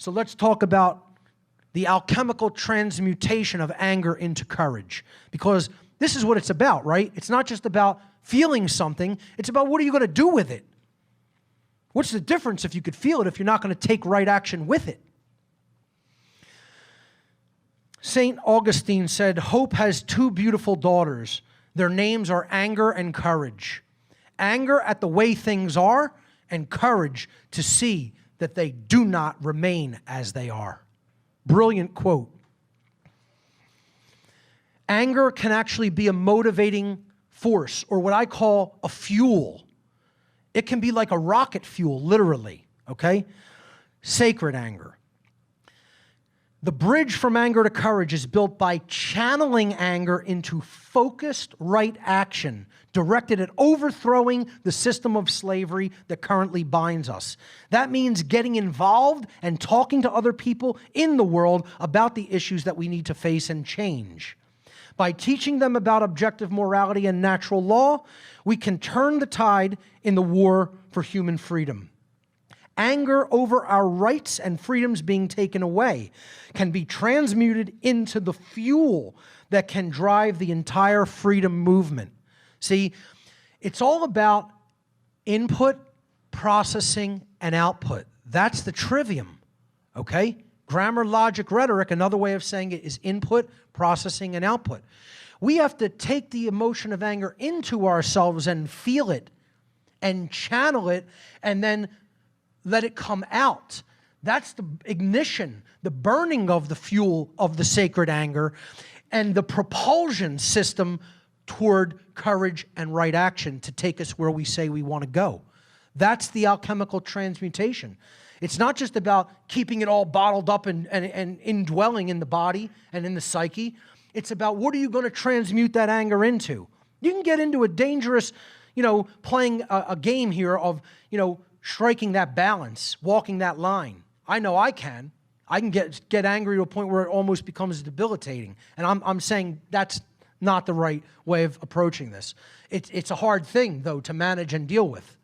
So let's talk about the alchemical transmutation of anger into courage, because this is what it's about, right? It's not just about feeling something, it's about what are you going to do with it? What's the difference if you could feel it if you're not going to take right action with it? St. Augustine said, "Hope has two beautiful daughters. Their names are anger and courage. Anger at the way things are, and courage to see that they do not remain as they are." Brilliant quote. Anger can actually be a motivating force, or what I call a fuel. It can be like a rocket fuel, literally, okay? Sacred anger. The bridge from anger to courage is built by channeling anger into focused right action directed at overthrowing the system of slavery that currently binds us. That means getting involved and talking to other people in the world about the issues that we need to face and change. By teaching them about objective morality and natural law, we can turn the tide in the war for human freedom. Anger over our rights and freedoms being taken away can be transmuted into the fuel that can drive the entire freedom movement. See, it's all about input, processing, and output. That's the trivium, okay? Grammar, logic, rhetoric, another way of saying it is input, processing, and output. We have to take the emotion of anger into ourselves and feel it and channel it and then let it come out. That's the ignition, the burning of the fuel of the sacred anger and the propulsion system toward courage and right action to take us where we say we want to go. That's the alchemical transmutation. It's not just about keeping it all bottled up and indwelling in the body and in the psyche. It's about what are you going to transmute that anger into? You can get into a dangerous, playing a game here of, striking that balance, walking that line. I know I can. I can get angry to a point where it almost becomes debilitating. And I'm saying that's not the right way of approaching this. It's a hard thing, though, to manage and deal with,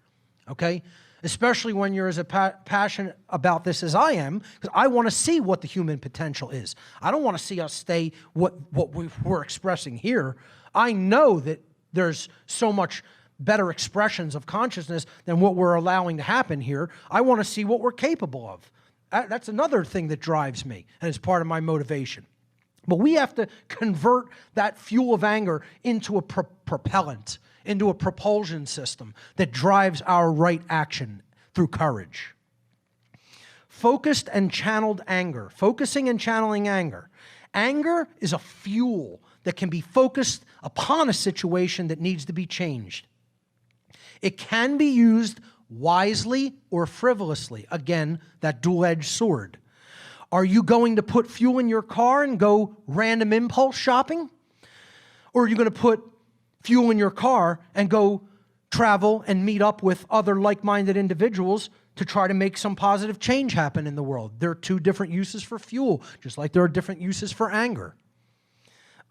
okay? Especially when you're as passionate about this as I am, because I want to see what the human potential is. I don't want to see us stay what we're expressing here. I know that there's so much better expressions of consciousness than what we're allowing to happen here. I want to see what we're capable of. That's another thing that drives me and is part of my motivation. But we have to convert that fuel of anger into a propellant, into a propulsion system that drives our right action through courage. Focused and channeled anger. Focusing and channeling anger. Anger is a fuel that can be focused upon a situation that needs to be changed. It can be used wisely or frivolously. Again, that dual-edged sword. Are you going to put fuel in your car and go random impulse shopping? Or are you going to put fuel in your car and go travel and meet up with other like-minded individuals to try to make some positive change happen in the world? There are two different uses for fuel, just like there are different uses for anger.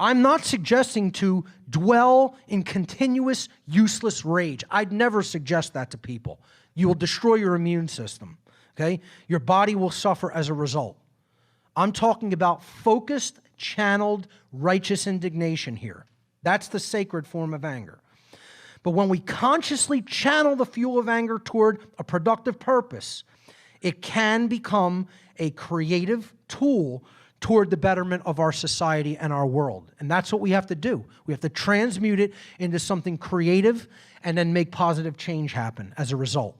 I'm not suggesting to dwell in continuous, useless rage. I'd never suggest that to people. You will destroy your immune system, okay? Your body will suffer as a result. I'm talking about focused, channeled, righteous indignation here. That's the sacred form of anger. But when we consciously channel the fuel of anger toward a productive purpose, it can become a creative tool toward the betterment of our society and our world. And that's what we have to do. We have to transmute it into something creative and then make positive change happen as a result.